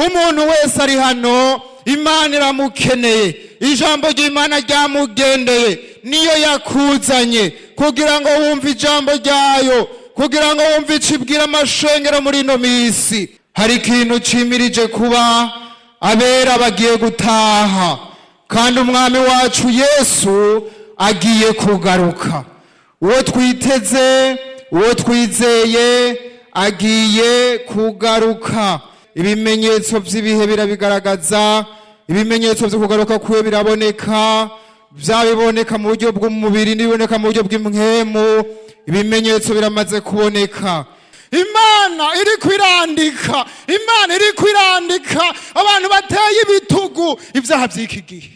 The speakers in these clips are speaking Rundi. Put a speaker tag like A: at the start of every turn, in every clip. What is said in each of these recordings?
A: umuntu wese ari hano Imana iramukeneye, ijambo ry'Imana ryamugendeye, niyo yakuzanye kugira ngo wumve ijambo ryayo, kugira ngo wumve icibwira amashengero muri ino misi. Hari ikintu cimirije kuba, abera bagiye gutaha kandi umwami wacu Yesu agiye kugaruka. Uwo twiteze, uwo twizeye agiye kugaruka. Ibimenyetso by'ibihe birabigaragaza, ibimenyetso byo kugaruka kuwe biraboneka, byabiboneka mu buryo bw'umubiri n'iboneka mu buryo bw'impwemu. Ibimenyetso biramaze kuboneka. Imana iri kwirandika, Imana iri kwirandika abantu bateye ibitugu ibyaha by'iki gihe.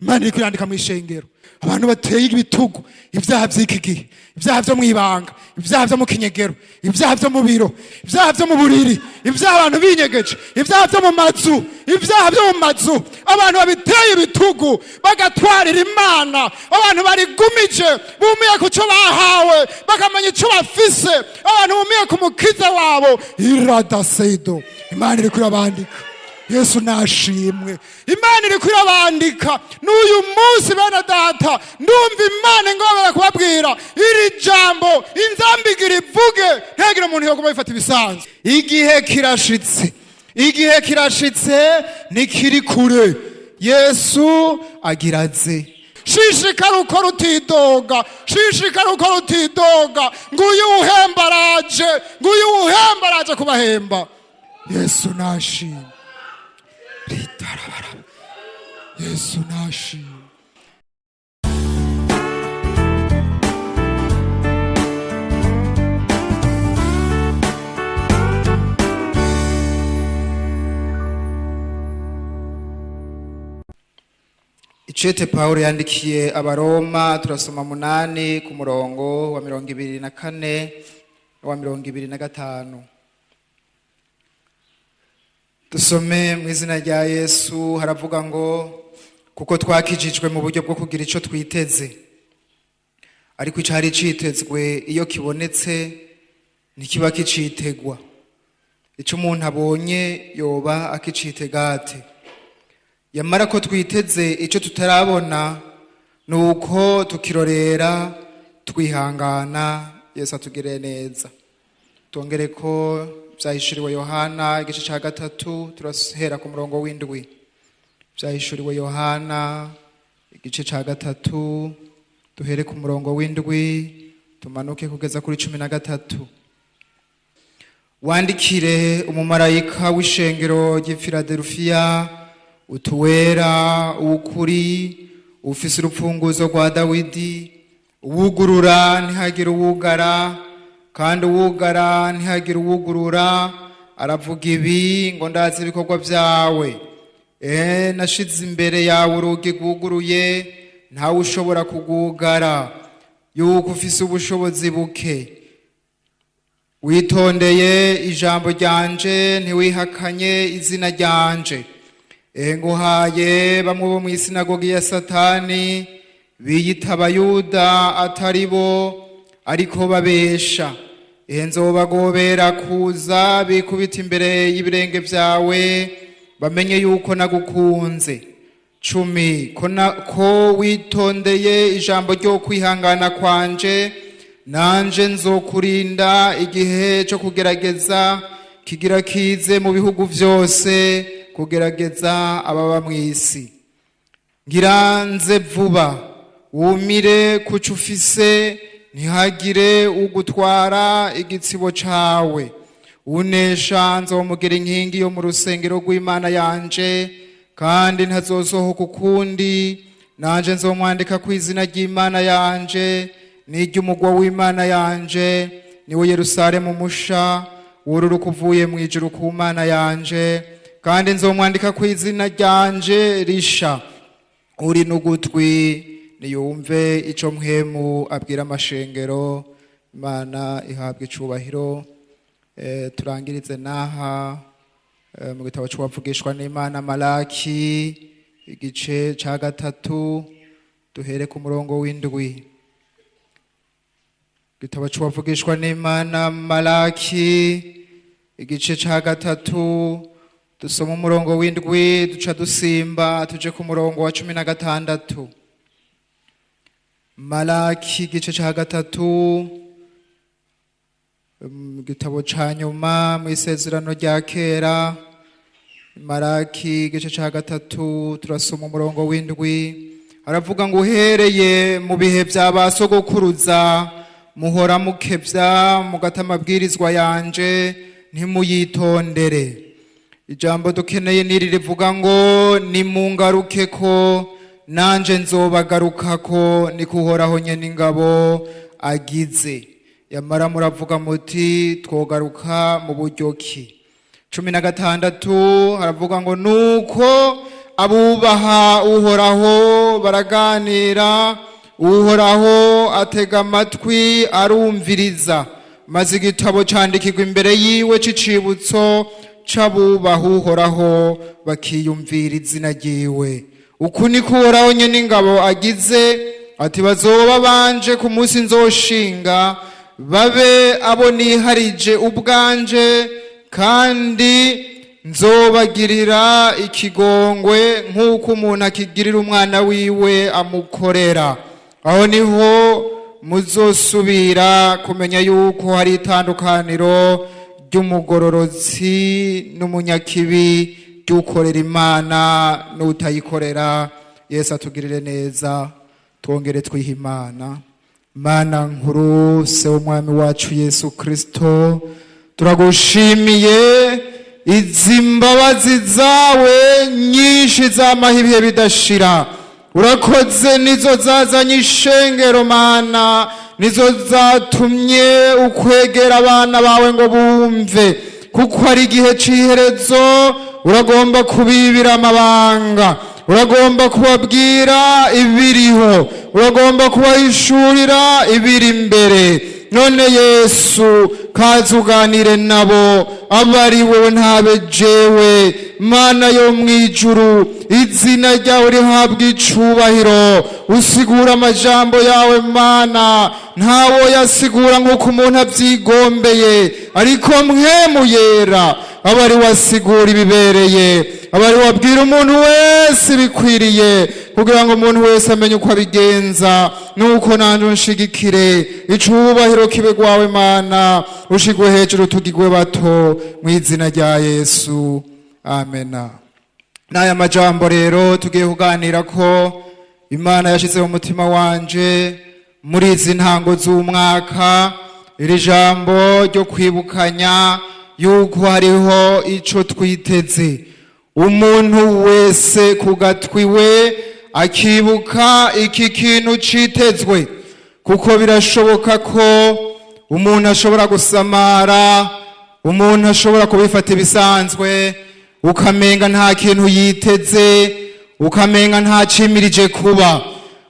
A: Imana iri kwirandika mu ishengero abantu bateye ibitugu ibyaha by'iki gihe, ibyaha byo mu ibanga, ibyaha byo mu kinyegero, ibyaha byo mu biro, ibyaha byo mu buriri, ibyaha abantu binyegeje, ibyaha byo mu mazu, ibyaha byo mu mazu. Abantu babiteye ibitugu bagatwarira Imana, abantu barigumije bumiye ku cyo bahawe bakamenya icyo bafise, abantu bumiye ku mukiza wabo. Iradaseido, Imana iri kurabandika. Yesu nashimwe. Imana iri kwirabandika n'uyu munsi bene data, ndumva Imana ingobera kubabwira iri jambo inzambigira ivuge, ntihagire umuntu yoguma bifata ibisanzwe. Igihe kirashitse, igihe kirashitse, ntikiri kure. Yesu agiraze. Shishikara ukora utidoga, shishikara ukora utidoga, nguyu uhemba araje, nguyu uhemba araje kubahemba. Yesu nashimwe. Yesu nashimwe. Icete Paulo yandikiye Abaroma, turasoma 8 ku murongo wa 24 wa 25. Dusome mu izina rya Yesu. Haravuga ngo kuko twakijijwe mu buryo bwo kugira ico twiteze, ariko icari citezwe iyo kibonetse ntikiba kicitegwa. Ico umuntu abonye yoba akicitegate. Yamara ko twiteze ico tutarabona, nuko tukirorera twihangana. Yesu atugirire neza. Tongere ko byahishuriwe Yohana igice ca 3, turahera ku murongo w'7. Byahishuriwe Yohana igice ca 3, duhere ku murongo w'7 tumanuke kugeza kuri 13. Wandikire umumarayika w'ishengero ry'i Filadelfiya utuwera, ukuri, ufise urupfunguzo rwa Dawidi, uwugurura ntihagire uwugara, kandi uwugara ntihagire uwugurura. Aravuga ibi ngo ndazi ibikorwa byawe. Nashize imbere yawe urugi rwuguruye, ntawe ushobora kugugara, yuko ufise ubushobozi buke. Witondeye ijambo ryanje, ntiwihakanye izina ryanje. Nguhaye bamwe bo mu isinagogi ya Satani, biyita Abayuda atari bo, ariko babesha. Nzobagobera kuza bikubita imbere y'ibirenge vyawe, bamenye yuko nagukunze. 10 ko witondeye ijambo ryo kwihangana kwanje, nanje nzokurinda igihe cyo kugerageza kigira kize mu bihugu vyose, kugerageza ababa mw'isi. Ngiranze vuba, wumire kuco ufise, ntihagire ugutwara igitsibo cawe. Unesha nzomugera inkingi yo mu rusengero rw'Imana yanje, kandi ntazosohoka ukundi. Nanje nzomwandika ku izina ry'Imana yanje n'iry'umugwa w'Imana yanje, niwe Yerusalemu musha wururuka uvuye mu ijuru ku Mana yanje. Kandi nzomwandika ku izina ryanje risha. Uri n'ugutwi niyumve ico mpwemu abwira amashengero. Imana ihabwe icubahiro. Turangirize naha mu gitabo cy'uwavugishwa n'Imana Malaki igice ca 3, duhere ku murongo w'7. Gitabo cy'uwavugishwa n'Imana Malaki igice ca 3, dusoma umurongo w'indwi duca dusimba tuje ku murongo wa 16. Malaki igice ca gatatu, igitabo ca nyuma mu isezerano rya kera. Malaki igice ca gatatu turasoma umurongo w'indwi, aravuga ngo uhereye mu bihe vya basogokuruza muhora mukevya mugata amabwirizwa yanje ntimuyitondere. Ijambo dukeneye niri rivuga ngo nimungaruke ko nanje nzobagarukako, ni kuhoraho nyene ingabo agize. Yamara muravuga muti twogaruka mu buryo ki? 16 haravuga ngo nuko abubaha uhoraho baraganira, uhoraho atega amatwi arumviriza, maze igitabo candikirwa imbere yiwe c'icibutso c'abubaha uhoraho bakiyumvira izina ryiwe. Uku niko uhoraho nyene ingabo agize ati bazoba banje ku munsi nzoshinga, babe abo niharije ubwanje, kandi nzobagirira ikigongwe nk'uko umuntu akigirira umwana wiwe amukorera. Aho niho muzosubira kumenya yuko hari itandukaniro ry'umugororotsi n'umunyakibi, ry'ukorera Imana n'utayikorera. Yesu atugirire neza, twongere twiha Imana. Mana nkuru, se w'umwami wacu Yesu Kristo, turagushimiye izi mbabazi zawe nyinshi zamaho ibihe bidashira. Urakoze nizo zazanye ishengero Mana, nizo zatumye ukwegera abana bawe ngo bumve, kuko hari igihe c'iherezo uragomba kubibira amabanga, uragomba kubabwira ibiriho, uragomba kubahishurira ibiri imbere. None Yesu kaza uganire nabo, abari wewe ntabe jewe. Mana yo mwijuru, izina ryawe rihabwa icubahiro. Usigura amajambo yawe Mana, ntawo yasigura nk'uko umuntu avyigombeye, ariko mpwemu yera abari wasigura ibibereye, abari wabwira umuntu wese bikwiriye, kugira ngo umuntu wese amenye uko abigenza. Nuko nanje unshigikire, icubahiro kibe gwawe Mana, ushigwe hejuru tugigwe bato, mu izina rya Yesu, amena. N'aya majambo rero tugiye kuganira ko Imana yashize mu mutima wanje muri izi ntango z'umwaka, iri jambo ryo kwibukanya yuko hariho ico twiteze. Umuntu wese ku gatwi we akibuka iki kintu citezwe, kuko birashoboka ko umuntu ashobora gusamara, umuntu ashobora kubifata ibisanzwe, ukamenga nta kintu yiteze, ukamenga nta cimirije kuba.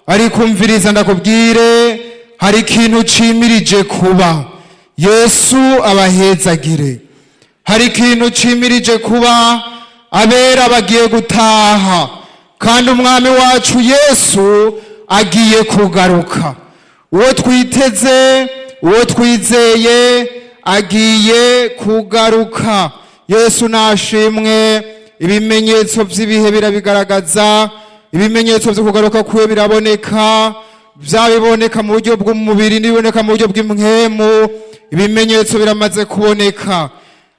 A: Ariko umviriza ndakubwire, hari ikintu cimirije kuba. Yesu abahezagire. Hari ikintu cimirije kuba, abera bagiye gutaha, kandi umwami wacu Yesu agiye kugaruka. Uwo twiteze, uwo twizeye agiye kugaruka. Yesu nashimwe. Ibimenyetso vy'ibihe birabigaragaza, ibimenyetso vyo kugaruka kwe biraboneka, vyabiboneka mu buryo bw'umubiri n'ibiboneka mu buryo bw'impwemu. Ibimenyetso biramaze kuboneka.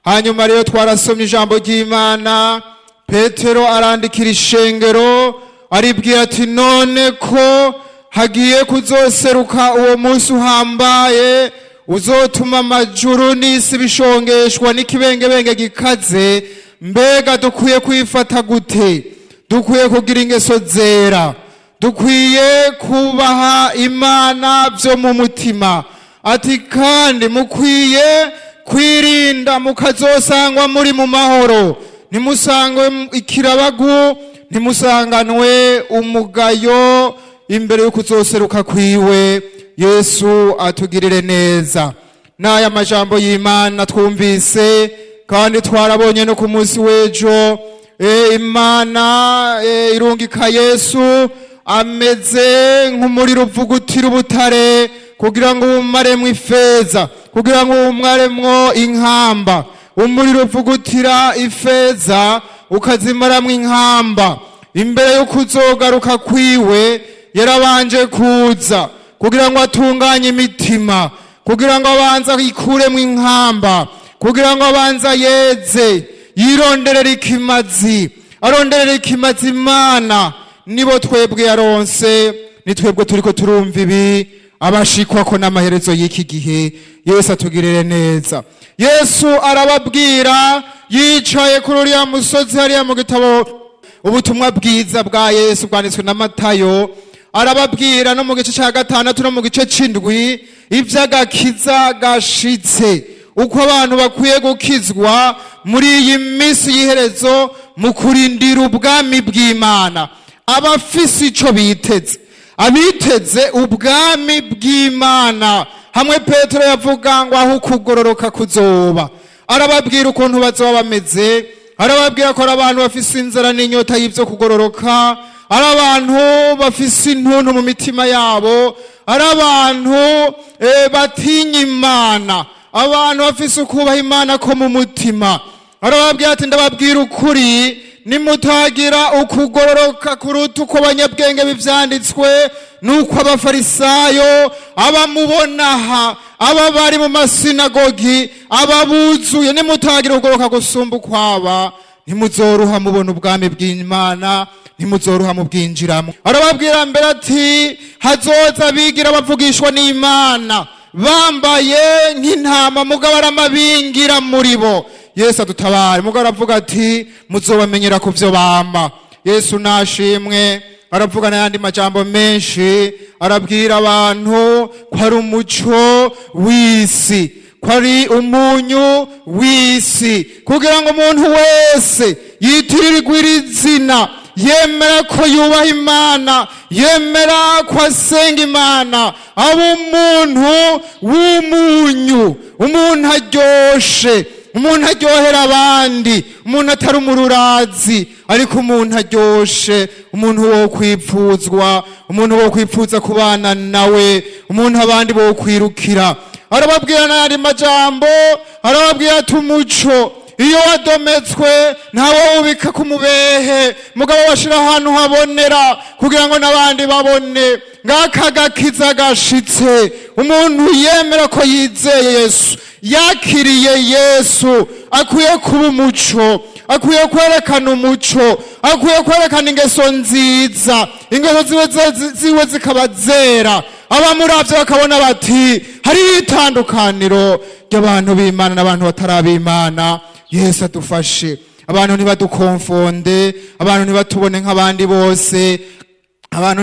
A: Hanyuma rero twarasomye ijambo ry'Imana, Petero arandikira ishengero aribwira ati none ko hagiye kuzoseruka uwo munsi uhambaye uzotuma amajuru n'isi bishongeshwa n'ikibengebenge gikaze, mbega dukwiye kwifata gute? Dukwiye kugira ingeso zera, dukwiye kubaha Imana vyo mu mutima. Ati kandi mukwiye kwirinda mukazosangwa muri mu mahoro, ntimusangwe ikirabagu, ntimusanganwe umugayo imbere yo kuzoseruka kwiwe. Yesu atugirire neza. N'aya majambo y'Imana twumvise kandi twarabonye no ku munsi w'ejo, Imana irungika Yesu ameze nk'umuriro uvugutira ubutare, kugira ngo umaremwo ifeza, kugira ngo umaremwo inkamba, umuriro uvugutira ifeza ukazimaramwo inkamba. Imbere yo kuzogaruka kwiwe yarabanje kuza kugira ngo atunganye imitima, kugira ngo abanza yikuremwo inkamba, kugira ngo abanza yeze yironderera ikimazi, aronderera ikimazi Imana. Nibo twebwe yaronse, ni twebwe turiko turumva ibi, abashikwako n'amaherezo y'iki gihe. Yesu atugirire neza. Yesu arababwira yicaye kuri uriya musozi hariya mu gitabo ubutumwa bwiza bwa Yesu bwanditswe na Matayo. Arababwira no mu gice cya 6 no mu gice c'indwi ivy'agakiza gashitse, uko abantu bakwiye gukizwa muri iyi minsi y'iherezo mu kurindira ubwami bw'Imana. Abafise ico biteze, abiteze ubwami bw'Imana, hamwe Petero yavuga ngo aho kugororoka kuzoba. Arababwira ukuntu bazoba bameze, arababwira ko ari abantu bafise inzara n'inyota y'ivyo kugororoka, ari abantu bafise intuntu mu mitima yabo, ari abantu batinya Imana, abantu bafise ukubaha Imana ko mu mutima. Arababwira ati ndababwira ukuri, nimutagira ukugororoka kuruta uko abanyabwenge bivyanditswe nuko abafarisayo abamubonaha, aba bari mu masinagogi, ababuzuye, nimutagira ukugororoka gusumba ukwaba, ntimuzoruha mubona ubwami bw'Imana, ntimuzoruha mu bwinjiramo. Arababwira mbere ati hazoza bigira bavugishwa n'Imana bambaye nk'intama mugabo aramabingira muri bo. Yesu adutabare. Mugabo aravuga ati muzobamenyera ku vyo bamba. Yesu nashimwe. Aravuga n'ayandi majambo menshi, arabwira abantu ko ari umuco w'isi, ko ari umunyu w'isi, kugira ngo umuntu wese yitirirwe iri zina, yemera ko yubaha Imana, yemera ko asenga Imana, aba umuntu w'umunyu, umuntu aryoshe, umuntu aryohera abandi, umuntu atari umururazi, ariko umuntu aryoshe, umuntu wo kwipfuzwa, umuntu wo kwipfuza kubana nawe, umuntu abandi bo kwirukira. Arababwira n'ayandi majambo, arababwira ati umuco iyo wadometswe ntawe ubika ku mubehe, mugabo washira ahantu habonera kugira ngo n'abandi babone. Ngaka gakiza gashitse, umuntu yemera ko yizeye Yesu, yakiriye Yesu, akwiye kuba umuco, akwiye kwerekana umuco, akwiye kwerekana ingeso nziza, ingeso ziwe zikaba zera. Abamuravye bakabona bati hari itandukaniro ry'abantu b'Imana n'abantu batarab'Imana. Yesu adufashe, abantu ntibadukonfonde, abantu ntibatubone nk'abandi bose, abantu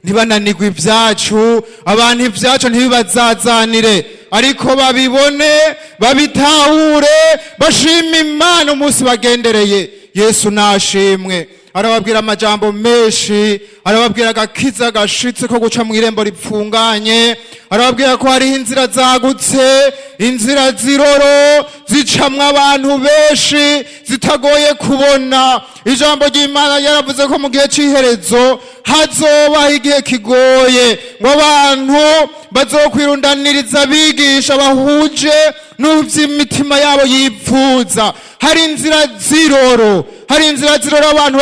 A: ntibananirwe ibyacu, abantu ibyacu ntibibazazanire, ariko babibone, babitahure, bashima Imana umunsi bagendereye. Yesu nashimwe. Arababwira amajambo menshi, arababwira agakiza gashitse ko guca mu irembo ripfunganye, arababwira ko hariho inzira zagutse, inzira ziroro zicamwo abantu benshi zitagoye kubona. Ijambo ry'Imana yaravuze ko mu gihe c'iherezo hazobaho igihe kigoye, ngo abantu bazokwirundaniriza abigisha bahuje n'uvy'imitima yabo yipfuza. Hari inzira ziroro, hari inzira ziroro abantu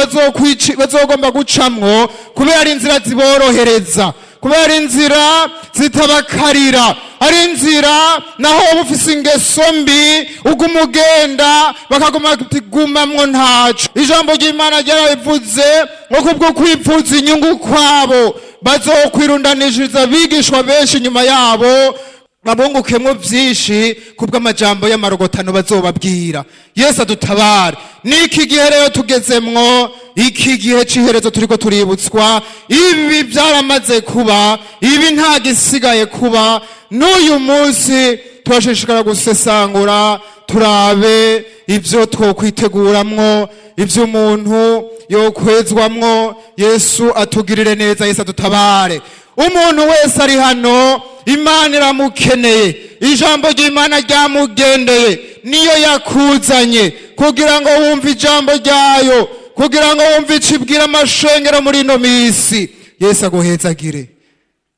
A: bazogomba gucamwo, kubera ari inzira ziborohereza, kubera inzira zitabakarira, ari inzira naho uba ufise ingeso mbi uguma ugenda bakaguma gumamwo ntaco. Ijambo ry'Imana ryarabivuze ngo kubwo kwipfuza inyungu kwabo bazokwirundanishiriza abigishwa benshi nyuma yabo, babungukemwo vyinshi kubw'amajambo y'amarogotano bazobabwira. Yesu adutabare. Niki gihe rero tugezemwo, iki gihe c'iherezo turiko tuributswa, ibi byaramaze kuba, ibi nta gisigaye kuba. N'uyu munsi turashishikara gusesangura, turabe ivyo twokwiteguramwo, ivyo umuntu yokwezwamwo. Yesu atugirire neza, Yesu adutabare. Umuntu wese ari hano Imana iramukeneye, ijambo ry'Imana ryamugendeye, niyo yakuzanye kugira ngo wumve ijambo ryayo, kugira ngo wumve icibwira amashengero muri ino misi. Yesu aguhezagire,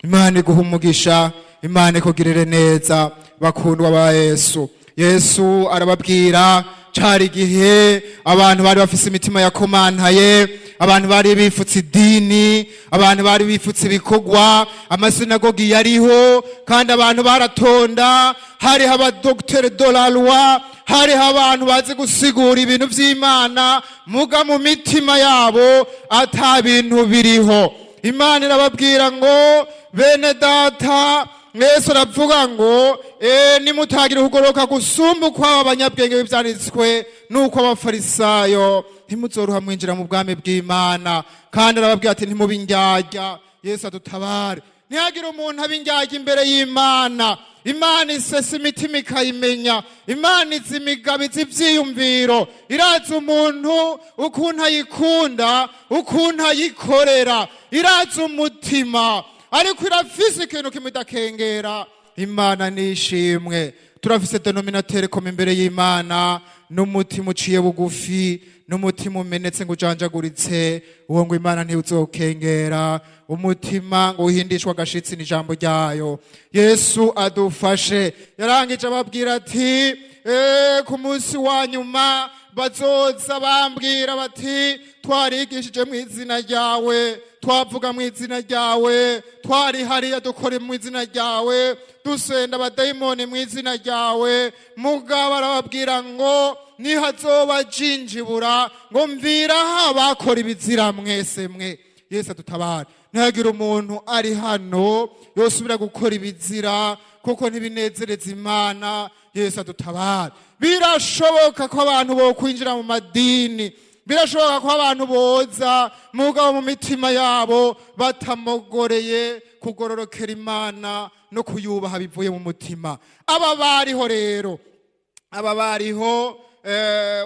A: Imana iguha umugisha, Imana ikugirire neza bakundwa ba Yesu. Yesu arababwira cari igihe abantu bari bafise imitima yakomantaye, abantu bari bifutse idini, abantu bari bifutse ibikorwa, amasinagogi yariho kandi abantu baratonda, hariho abadogiteri de la loi, hariho abantu bazi gusigura ibintu vy'Imana, muga mu mitima yabo ata bintu biriho. Imana irababwira ngo bene data, Yesu aravuga ngo nimutagira ukugoroka gusumba uko abanyabwenge b'ivyanditswe nuko abafarisayo, ntimuzoruha mwinjira mu bwami bw'Imana. Kandi arababwira ati ntimubi indyarya. Yesu adutabare, ntihagire umuntu aba indyarya imbere y'Imana. Imana isesa imitima ikayimenya, Imana izi imigabo izi ivyiyumviro, irazi umuntu ukuntu ayikunda, ukuntu ayikorera, irazi umutima, ariko irafise ikintu kimwe idakengera. Imana nishimwe. Turafise denominateur koma imbere y'Imana, n'umutima uciye bugufi, n'umutima umenetse ngo ujanjaguritse, uwo ngo Imana ntizokengera. Umutima ngo uhindishwa agashitsi n'ijambo ryayo. Yesu adufashe. Yarangije ababwira ati ku munsi wa nyuma bazoza bambwira bati twarigishije mu izina ryawe, twavuga mu izina ryawe, twari hariya dukora mu izina ryawe, dusenda abadayimoni mu izina ryawe. Mugabo arababwira ngo nihazoba jinjibura ngo mviraho abakora ibizira mwese mwe. Yesu adutabare, ntihagire umuntu ari hano yosubira gukora ibizira kuko ntibinezereza Imana. Yesu adutabare. Birashoboka ko abantu bo kwinjira mu madini, birashoboka ko abantu boza mugabo mu mitima yabo batamogoreye kugororokera Imana no kuyubaha bivuye mu mutima. Aba bariho rero, aba bariho.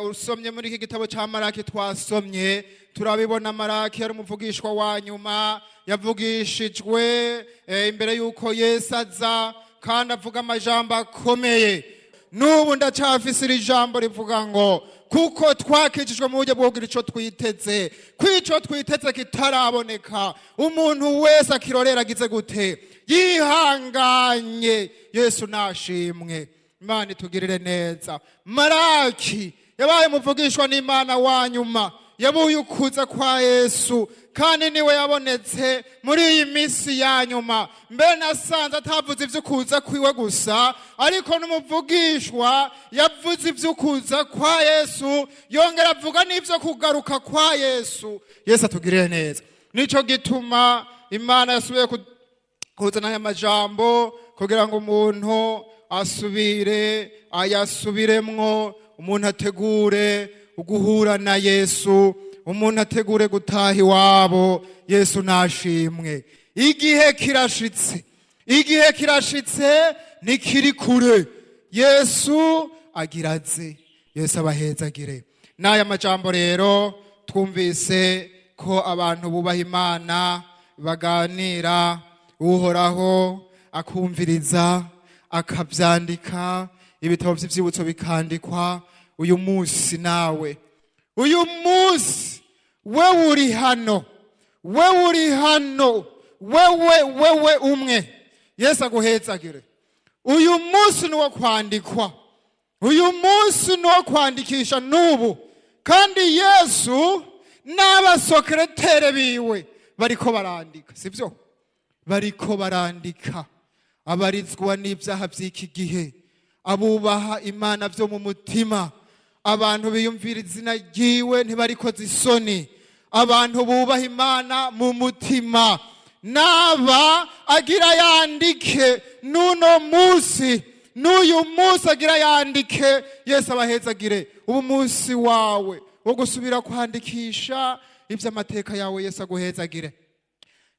A: Usomye muri iki gitabo cya Maraki twasomye, turabibona Maraki yari umuvugishwa wa nyuma, yavugishijwe imbere y'uko Yesu aza, kandi avuga amajambo akomeye. N'ubu ndacafise iri jambo rivuga ngo kuko twakijijwe mu buryo bwo kugira ico twiteze, kwico twiteze kitaraboneka, umuntu wese akirorera agize gute? Yihanganye. Yesu nashimwe. Imana itugirire neza. Maraki yabaye muvugishwa n'Imana wa nyuma, yabuye ukuza kwa Yesu, kandi niwe yabonetse muri iyi minsi ya nyuma. Mbe nasanze atavuze ivy'ukuza kwiwe gusa, ariko n'umuvugishwa yavuze ivy'ukuza kwa Yesu, yongera avuga n'ivyo kugaruka kwa Yesu. Yesu atugirire neza. Nico gituma Imana yasubiye kuzana aya majambo kugira ngo umuntu asubire ayasubiremwo, umuntu ategure uguhura na Yesu, umuntu ategure gutaha iwabo. Yesu nashimwe. Igihe kirashitse, igihe kirashitse, nikiri kure. Yesu agiraze. Yesu abahezagire. N'aya majambo rero twumvise ko abantu bubaha Imana baganira, uhoraho akumviriza, akavyandika, ibitabo vy'ivyibutso bikandikwa. Uyu munsi nawe, uyu munsi wewe uri hano, wewe uri hano, wewe umwe. Yesu aguhezagire. Uyu munsi nuwo kwandikwa, uyu munsi nuwo kwandikisha n'ubu. Kandi Yesu n'abasekretere biwe bariko barandika, sivyo? Bariko barandika abarizwa n'ivyaha vy'iki gihe, abubaha Imana vyo mu mutima, abantu biyumvira izina ryiwe ntibarikoze isoni, abantu bubaha Imana mu mutima. Naba agira yandike n'uno munsi, n'uyu munsi agira yandike. Yesu abahezagire. Ubu munsi wawe wo gusubira kwandikisha ivy'amateka yawe. Yesu aguhezagire.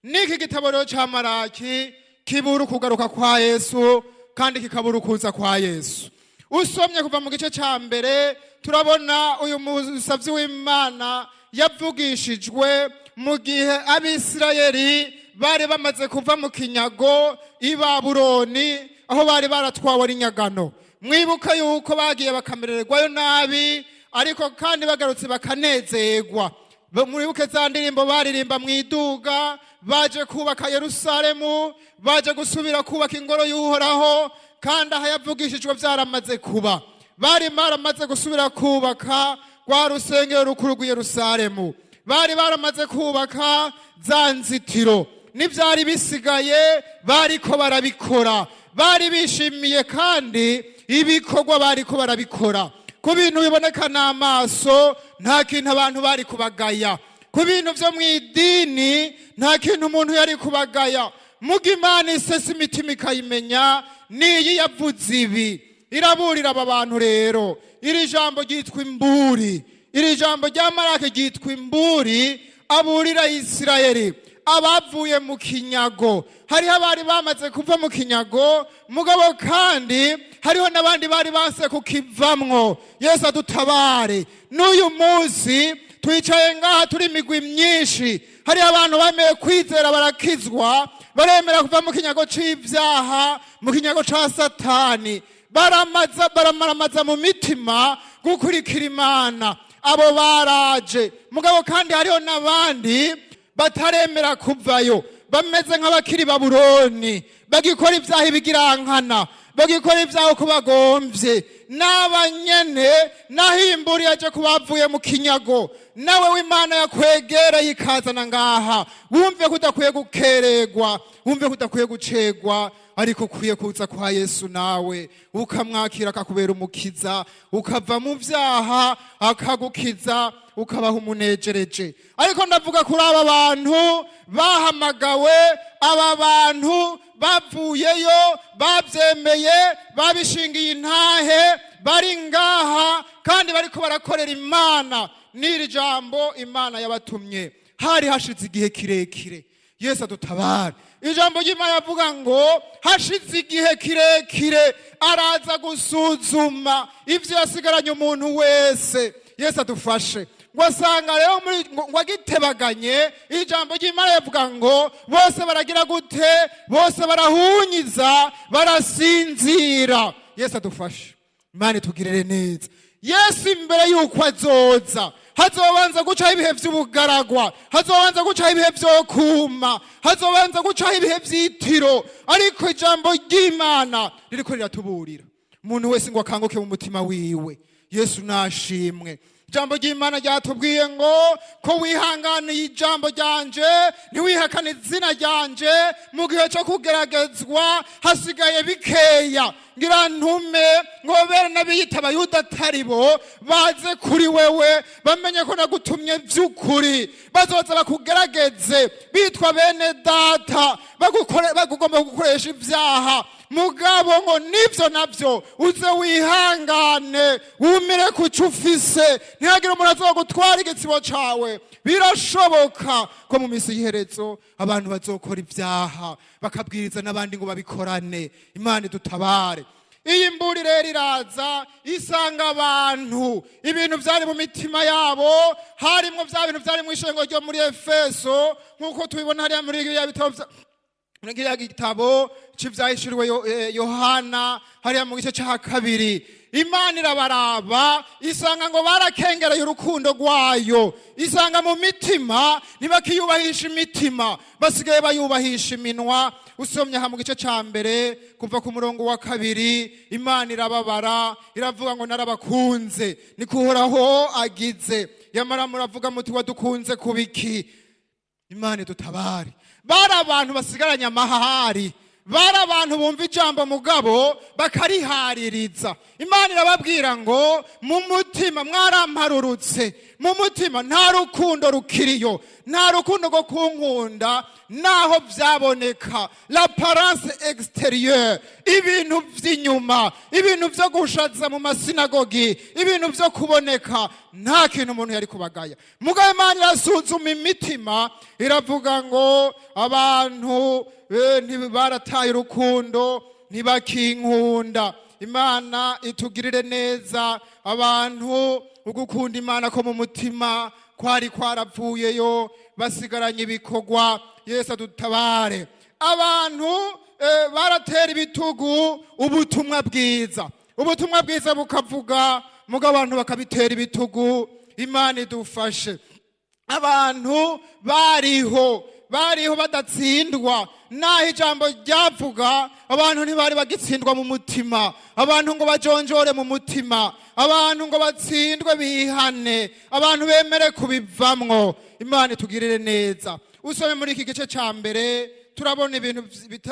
A: Niki gitabo rero ca Maraki kibura kugaruka kwa Yesu, kandi kikabura kuza kwa Yesu. Usomye kuva mu gice ca mbere, turabona uyu musavyi w'Imana yavugishijwe mu gihe Abisirayeli bari bamaze kuva mu kinyago i Babuloni, aho bari baratwawe n'inyagano. Mwibuka yuko bagiye bakamerererwayo nabi, ariko kandi bagarutse bakanezerwa. Muribuke za ndirimbo baririmba mwiduga, baje kubaka Yerusalemu, baje gusubira kubaka ingoro y'uhoraho, kandi aha yavugishijwe byaramaze kuba. Bari baramaze gusubira kubaka rwa rusengero rukuru rw'i Yerusalemu, bari baramaze kubaka za nzitiro, n'ibyari bisigaye bariko barabikora. Bari bishimiye kandi ibikorwa bariko barabikora. Ku bintu biboneka n'amaso nta kintu abantu bari kubagaya, ku bintu byo mu idini nta kintu umuntu yari kubagaya. Muga Imana isesa imitima ikayimenya, niyi yavuze ibi iraburira aba bantu rero. Iri jambo ryitwa imburi, iri jambo rya Maraki ryitwa imburi, aburira Isirayeli abavuye mu kinyago. Hariho abari bamaze kuva mu kinyago, mugabo kandi hariho n'abandi bari base kukivamwo. Yesu adutabare. N'uyu munsi twicaye ngaha turi imigwi myinshi, hariho abantu bameye kwizera barakizwa, baremera kuva mu kinyago c'ivyaha, mu kinyago ca Satani, baramaramaza mu mitima gukurikira Imana. Abo baraje, mugabo kandi hariho n'abandi bataremera kuvayo, bameze nk'abakiri Babuloni, bagikora ibyaha ibigirankana, bagikora ibyaha uko bagomvye. N'abanyene nahimburi yaje kubavuye mu kinyago, nawe w'Imana yakwegereye ikazana ngaha, wumve kudakwiye gukererwa, wumve kudakwiye gucegwa, ariko ukwiye kuza kwa Yesu nawe ukamwakira akakubera umukiza, ukava mu vyaha akagukiza, ukabaho umunejereje. Ariko ndavuga kuri aba bantu bahamagawe, aba bantu bavuyeyo, bavyemeye, babishingiye intahe, bari ngaha kandi bariko barakorera Imana. N'iri jambo Imana yabatumye hari hashize igihe kirekire. Yesu adutabare. Ijambo ry'Imana yavuga ngo hashize igihe kirekire araza gusuzuma ivyo yasigaranye umuntu wese. Yesu adufashe. Ngo asanga rero ngo agitebaganye, ijambo ry'Imana yavuga ngo bose baragira gute? Bose barahunyiza, barasinzira. Yesu adufashe. Imana itugirire neza. Yesu imbere yuko azoza hazobanza gucaho ibihe vy'ubugaragwa, hazobanza gucaho ibihe vyo kuma, hazobanza gucaho ibihe vy'itiro. Ariko ijambo ry'Imana ririko riratuburira umuntu wese ngo akanguke mu mutima wiwe. Yesu nashimwe. Ijambo ry'Imana ryatubwiye ngo ko wihanganiye ijambo ryanje, ntiwihakane izina ryanje, mu gihe cyo kugeragezwa hasigaye bikeya. Ngira ntume ngo bere n'abiyita Abayuda atari bo baze kuri wewe, bamenye ko nagutumye vy'ukuri. Bazoza bakugerageze bitwa bene data, bagugomba gukoresha ivyaha, mugabo ngo nivyo navyo uze wihangane, wumire kuco ufise, ntihagire umuntu azogutwara igitsibo cawe. Birashoboka ko mu misi y'iherezo abantu bazokora ivyaha, bakabwiriza n'abandi ngo babikorane. Imana idutabare. Iyi mburi rero iraza isanga abantu ibintu vyari mu mitima yabo, harimwo vya bintu vyari mu ishengo ryo muri Efeso, nk'uko tubibona hariya muri kiriya gitabo c'ivyahishuriwe Yohana hariya mu gice ca 2. Imana irabaraba isanga ngo barakengereye urukundo rwayo, isanga mu mitima ntibakiyubahisha imitima, basigaye bayubahisha iminwa. Usomye aha mu gice ca 1 kuva ku murongo wa 2, Imana irababara iravuga ngo narabakunze niko Uhoraho agize, yamara muravuga muti wadukunze kubiki? Imana idutabare. Bari abantu basigaranye amahari, bari abantu bumva ijambo mugabo bakarihaririza. Imana irababwira ngo mu mutima mwaramparurutse, mu mutima nta rukundo rukiriyo, nta rukundo rwo kunkunda naho vyaboneka. L'apparence extérieure, ibintu vy'inyuma, ibintu vyo gushaza mu masinagogi, ibintu vyo kuboneka, nta kintu umuntu yari kubagaya. Mugabo Imana irasuzuma imitima iravuga ngo abantu ntibarataye urukundo, ntibakinkunda. Imana itugirire neza. Abantu ugukunda Imana ko mu mutima kwari kwaravuyeyo, basigaranye ibikorwa. Yesu adutabare. Abantu baratera ibitugu ubutumwa bwiza, ubutumwa bwiza bukavuga, mugabo abantu bakabitera ibitugu. Imana idufashe. Abantu bariho badatsindwa naho ijambo ryavuga abantu ntibari bagitsindwa mu mutima, abantu ngo bajonjore mu mutima, abantu ngo batsindwe bihane, abantu bemere kubivamwo. Imana itugirire neza. Usome muri iki gice ca mbere turabona ibintu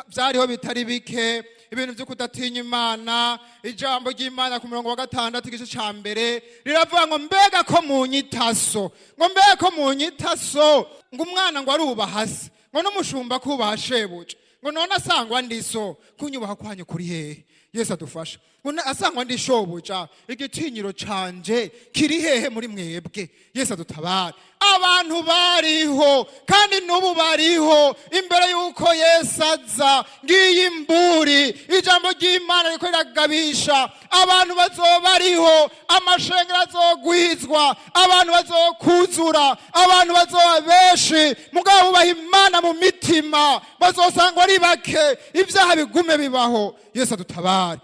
A: vyariho bitari bike, ibintu vyo kudatinya Imana. Ijambo ry'Imana ku murongo wa 6 igice ca mbere riravuga ngo mbega ko munyitaso, ngo mbega ko munyitaso, ngo umwana ngo arubaha se, ngo n'umushumba kubaha shebuja, ngo none asangwa ndiso, kunyubaha kwanyu kuri hehe? Yesu adufasha. Ngo asangwa ndi shobuja, igitinyiro canje kiri hehe muri mwebwe? Yesu adutabare. Abantu bariho kandi n'ubu bariho imbere yuko Yesu aza. Ngiyi imburi, ijambo ry'Imana riko riragabisha abantu bazoba ariho, amashengero azogwizwa, abantu bazokuzura, abantu bazoba benshi, mugabo bubaha Imana mu mitima bazosangwa ari bake, ivyaha bigume bibaho. Yesu adutabare.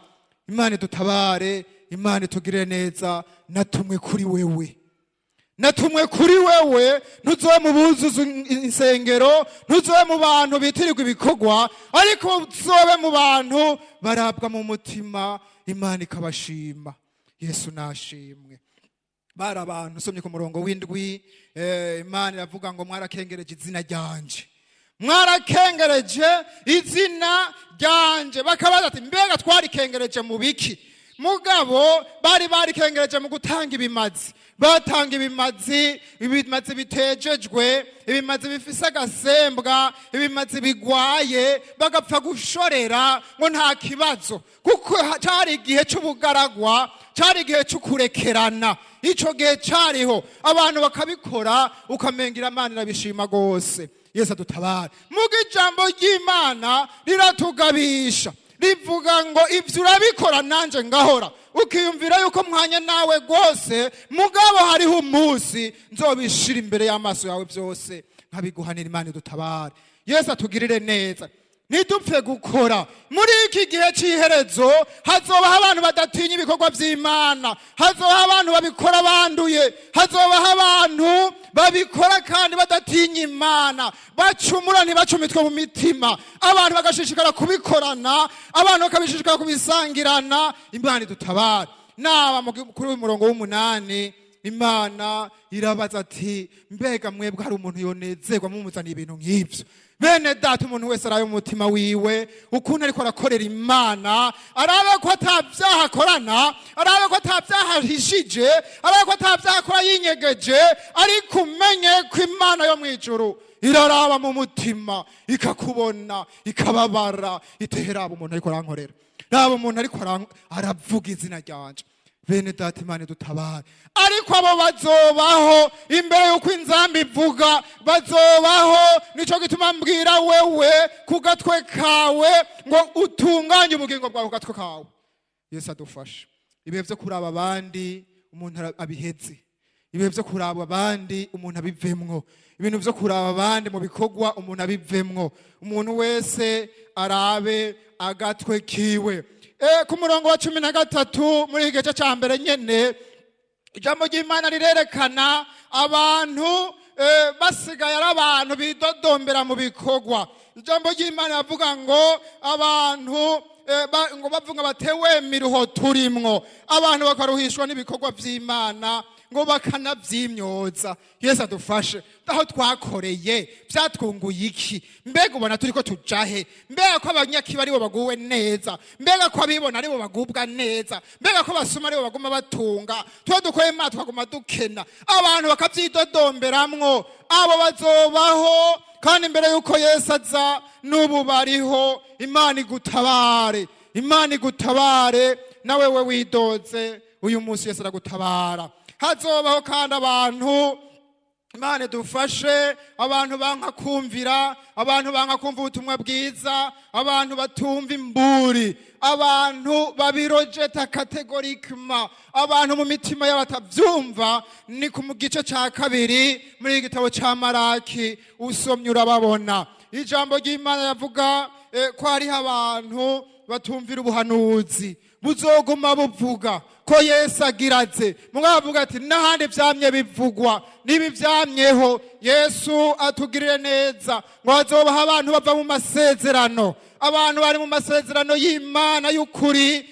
A: Imana idutabare, Imana itugirire neza. Natumwe kuri wewe, natumwe kuri wewe, ntuzobe mu buzuzu insengero, ntuzobe mu bantu bitirirwa ibikorwa, ariko uzobe mu bantu barabwa mu mutima, Imana ikabashima. Yesu nashimwe. Bari abantu, usomye ku murongo w'indwi, Imana iravuga ngo mwarakengereje izina ryanje, mwarakengereje izina ryanje. Bakabaza ati mbega twarikengereje mu biki? Mugabo bari barikengereje mu gutanga ibimazi. Batanga ibimazi bitejejwe, ibimazi bifise agasembwa, ibimazi bigwaye, bagapfa gushorera ngo nta kibazo, kuko cari igihe c'ubugaragwa, cari igihe c'ukurekerana. Ico gihe cariho abantu bakabikora ukamengira Imana irabishima gose. Yesu adutabare. Muga ijambo ry'Imana riratugabisha, rivuga ngo ivyo urabikora nanje ngahora, ukiyumvira yuko mwanya nawe gose, mugabo hariho umunsi nzobishira imbere y'amaso yawe byose nkabiguhanira. Imana idutabare. Yesu atugirire neza. Ntidupfe gukora. Muri iki gihe c'iherezo hazobaho abantu badatinya ibikorwa vy'Imana, hazobaho abantu babikora banduye, hazobaho abantu babikora kandi badatinya Imana, bacumura ntibacumitwe mu mitima, abantu bagashishikara kubikorana, abantu bakabishishikara kubisangirana. Imana idutabare. Naba kuri uyu murongo w'8 Imana irabaza ati mbega mwebwe hari umuntu yonezerwa mumuzaniye ibintu nk'ivyo? Bene data, umuntu wese arabe mu mutima wiwe ukuntu ariko arakorera Imana, arabe ko atavyaha akorana, arabe ko atavyaha ahishije, arabe ko atavyaha akora yinyegeje, ariko umenye ko Imana yo mwijuru iraraba mu mutima, ikakubona, ikababara, iteraba umuntu ariko arankorera, raba umuntu ariko aravuga izina ryanje. Bene data, Imana idutabare. Ariko abo bazobaho imbere yuko inzamba ivuga, bazobaho. Nico gituma mbwira wewe ku gatwe kawe ngo utunganye ubugingo bwawe ku gatwe kawe. Yesu adufashe. Ibihe vyo kuraba abandi umuntu abiheze, ibihe vyo kuraba abandi umuntu abivemwo, ibintu vyo kuraba abandi mu bikorwa umuntu abivemwo. Umuntu wese arabe agatwe kiwe. Ku murongo wa 13 muri igice ca mbere nyene ijambo ry'Imana rirerekana abantu basigaye ari abantu bidodombera mu bikorwa. Ijambo ry'Imana yavuga ngo abantu ngo bavuga batewe miruho turimwo, abantu bakaruhishwa n'ibikorwa vy'Imana ngo bakanavyimyoza. Yesu adufashe. Aho twakoreye vyatwunguye iki? Mbega ubona turiko tujahe? Mbega ko abanyakiba aribo baguwe neza? Mbega ko abibona aribo bagubwa neza? Mbega ko basuma aribo baguma batunga? Twe dukoye Imana tukaguma dukena, abantu bakavyidodomberamwo. Abo bazobaho kandi imbere yuko Yesu aza n'ubu bariho. Imana igutabare, Imana igutabare. Nawe we widoze uyu munsi Yesu aragutabara. Hazobaho kandi abantu, Imana dufashe, abantu banka kumvira, abantu banka kumva ubutumwa bwiza, abantu batumva imburi, abantu babirojeta kategorikma, abantu mu mitima y'abatavyumva. Ni ku gice ca 2 muri igitabo ca Maraki usomye urababona. Ijambo ry'Imana yavuga ko hariho abantu batumvira ubuhanuzi, buzoguma buvuga ko Yesu agiraze. Mugavuga ati n'ahandi vyamye bivugwa nibi vyamyeho. Yesu atugirire neza ngo hazobaho abantu bava mu masezerano, abantu bari mu masezerano y'Imana y'ukuri,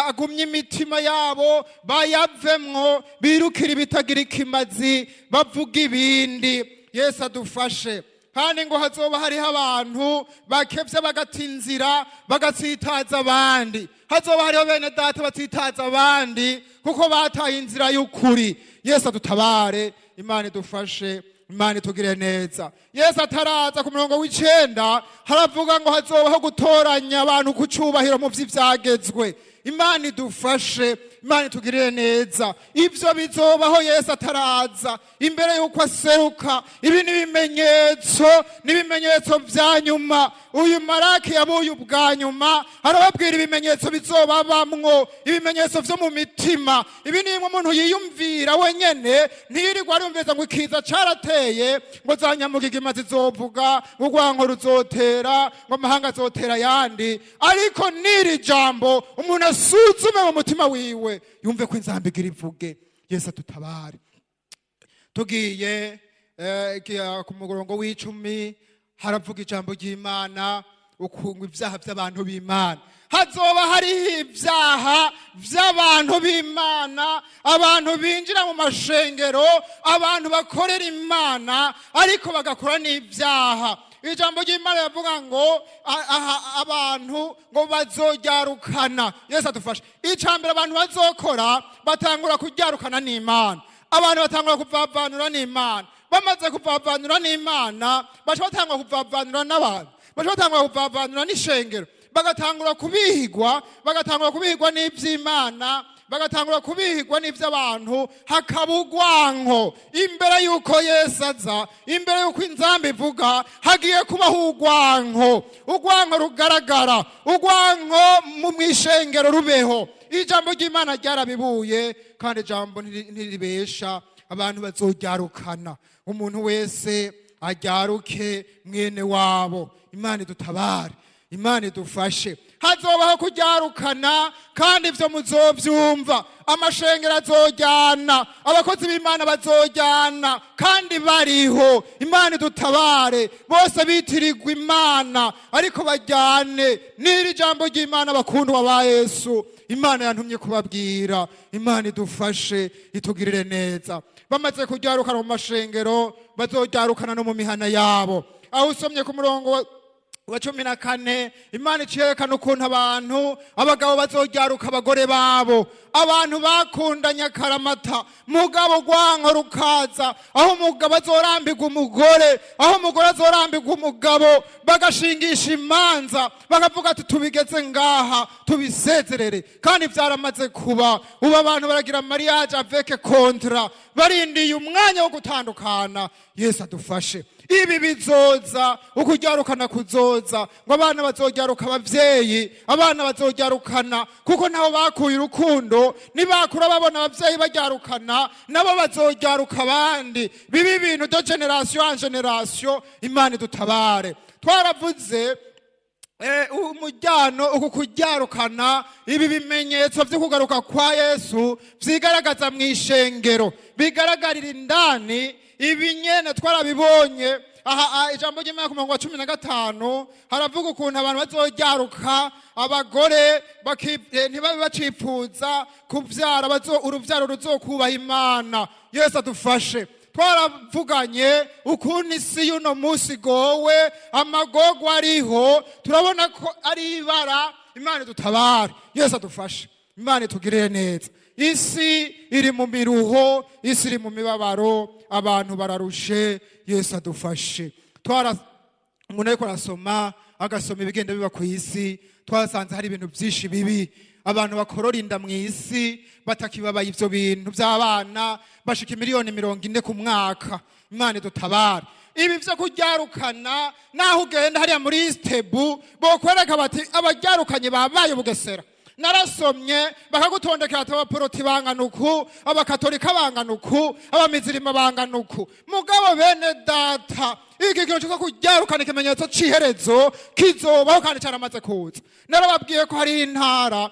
A: agumye imitima yabo bayavemwo, birukira ibitagira ikimazi, bavuga ibindi. Yesu adufashe. Kandi ngo hazoba hariho abantu bakevye bagatinzira bagatsitaza abandi. Hazoba hariho bene data batsitaza abandi kuko bataye inzira y'ukuri. Yesu adutabare, Imana idufashe, Imana itugire neza. Yesu ataraza ku murongo w'9 haravuga ngo hazobaho gutoranya abantu ku cubahiro mu vy'ivyagezwe. Imana idufashe, Imana itugirire neza. Ivyo bizobaho Yesu ataraza. Imbere yuko aseruka, ibi n'ibimenyetso vya nyuma. Uyu Maraki yabuye ubwa nyuma arababwira ibimenyetso bizobabamwo, ibimenyetso vyo mu mitima. Ibi ni umuntu yiyumvira wenyene, ntiyirirwa arumviza ngo ikiza carateye, ngo za nyamugigima zizovuga, ngo urwanko ruzotera, ngo amahanga azotera yandi. Ariko niri jambo umuntu asuzume mu mutima wiwe, yumve ko inzamba igira ivuge. Yesu atutabare. Tugiye ku murongo w'10 haravuga ijambo ry'Imana, ukungwa ivyaha vy'abantu b'Imana. Hazoba hari ivyaha vy'abantu b'Imana, abantu binjira mu mashengero, abantu bakorera Imana ariko bagakora n'ivyaha. Ijambo ry'Imana yavuga ngo abantu ngo bazoryarukana. Yesu adufashe. Icambere abantu bazokora batangura kuryarukana n'Imana. Abantu batangura kuvavanura n'Imana. Bamaze kuvavanura n'Imana baca batangura kuvavanura n'abantu, baca batangura kuvavanura n'ishengero, bagatangura kubihigwa n'ivy'Imana, bagatangura kubihigwa n'ivy'abantu. Hakaba urwanko. Imbere yuko Yesu aza, imbere yuko inzamba ivuga, hagiye kubaho urwanko rugaragara, urwanko mu mwishengero rubeho. Ijambo ry'Imana ryarabibuye kandi ijambo ntiribesha. Abantu bazoryarukana, umuntu wese ajyaruke mwene wabo. Imana idutabare, Imana idufashe. Hazobaho kuryarukana kandi ivyo muzovyumva. Amashengero azojyana, abakozi b'Imana bazojyana kandi bariho. Imana idutabare, bose bitirirwa Imana ariko bajyane n'iri jambo ry'Imana. Bakundwa ba Yesu, Imana yantumye kubabwira. Imana idufashe, itugirire neza. Bamaze kuryarukana mu mashengero, bazoryarukana no mu mihana yabo. Aho usomye ku murongo wa 14 Imana icyerekana ukuntu abagabo bazojyaruka abagore babo. Abantu bakundanye akaramata, mugabo urwanko rukaza, aho umugabo azorambirwa umugore, aho umugore azorambirwa umugabo, bagashingisha imanza bakavuga ati tubigeze ngaha tubisezerere. Kandi vyaramaze kuba. Ubu abantu baragira mariage avec contrat, barindiye umwanya wo gutandukana. Yesu adufashe. Ibi bizoza, ukuryarukana kuzoza, ngo abana bazojyaruka abavyeyi, abana bazojyarukana kuko nabo bakuye urukundo. Nibakura babona abavyeyi baryarukana, nabo bazojyaruka abandi. Bibi ibintu de generation en generation. Imana idutabare. Twaravuze umujyano uku kuryarukana, ibi bimenyetso vyo kugaruka kwa Yesu vyigaragaza mw'ishengero, bigaragarira indani. Ibi nyene twarabibonye. Ijambo ry'Imana ku murongo wa 15 haravuga ukuntu abantu bazojyaruka abagore ntibabe bacipfuza kuvyara, uruvyaro ruzokubaha Imana. Yesu adufashe. Twaravuganye ukuntu isi y'uno musi gowe, amagorwa ariho, turabona ko ari ibara. Imana idutabare, Yesu adufashe, Imana itugirire neza. Isi iri mu miruho, isi iri mu mibabaro, abantu bararushe. Yesu adufashe. Umuntu ariko arasoma agasoma ibigenda biba ku isi, twasanze hari ibintu byinshi bibi. Abantu bakorora inda mu isi batakibabaye ivyo bintu by'abana, bashika miliyoni 40 ku mwaka. Imana idutabare. Ibi vyo kuryarukana, naho ugenda hariya muri Istebu bokwereka bati abaryarukanye babaye Bugesera. Narasomye bakagutondekera ati abaporoti bangana uku, abakatolika bangana uku, abamizirima bangana uku. Mugabo bene data, iki kintu cyo kuryarukana ikimenyetso c'iherezo kizobaho kandi cyaramaze kuza. Narababwiye ko hari intara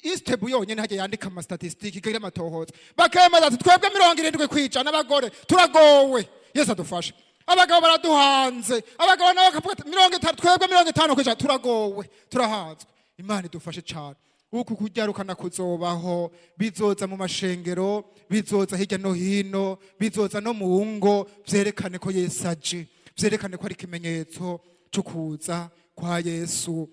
A: Istebu yonyene hagiye yandika ama statistique igira amatohoza bakemeza ati twebwe 70 kwijana abagore turagowe. Yesu adufashe. Abagabo baraduhanze, abagabo nabo bakavuga ati 50 twebwe 50 kwijana turagowe turahanzwe. Imana idufashe cyane. Uku kuryarukana kuzobaho, bizoza mu mashengero, bizoza hirya no hino, bizoza no mu ngo, vyerekane ko Yesu aje, vyerekane ko ari ikimenyetso cyo kuza kwa Yesu.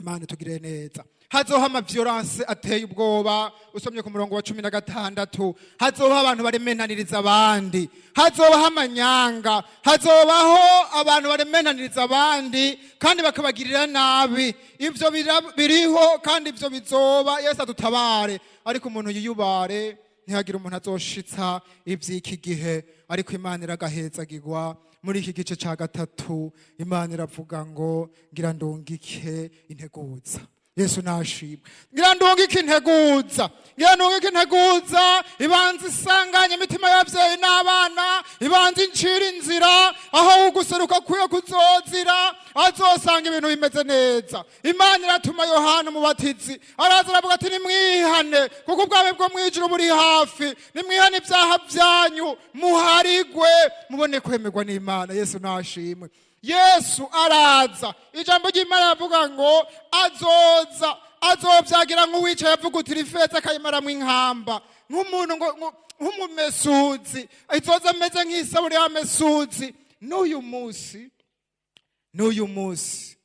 A: Imana tugire neza. Hazoha ama violence ateye ubwoba, usomye ku murongo wa 16, hazoha abantu baremenaniriza abandi, hazobaho amanyanga, hazobaho abantu baremenaniriza abandi kandi bakabagirira nabi. Ivyo biriho kandi ivyo bizoba. Yesu adutabare. Ariko umuntu yiyubare, ntihagira umuntu azoshitsa ivy'iki gihe. Ariko Imana iragahezagirwa. Muri iki gice ca gatatu Imana iravuga ngo ngira ndongike integuza. Yesu nashimwe. Ngira ndongike integuza, ngira ndongike integuza ibanza isanganye imitima y'abavyeyi n'abana, ibanza incira inzira aho uguseruka kuye kuzozira, azosanga ibintu bimeze neza. Imana iratuma Yohana umubatizi araza aravuga ati nimwihane kuko ubwawe bwo mwijuru buri hafi, nimwihane ibyaha byanyu muharigwe mubone kwemerwa n'Imana. Yesu nashimwe. Yesu araza. Ijambo ry'Imana rivuga ngo azovyagira nk'uwicaye avuga uti ifeza akayimaramwo inkamba, nk'umuntu nk'umumesuzi izoza ameze nk'isaburi y'amesuzi. N'uyu munsi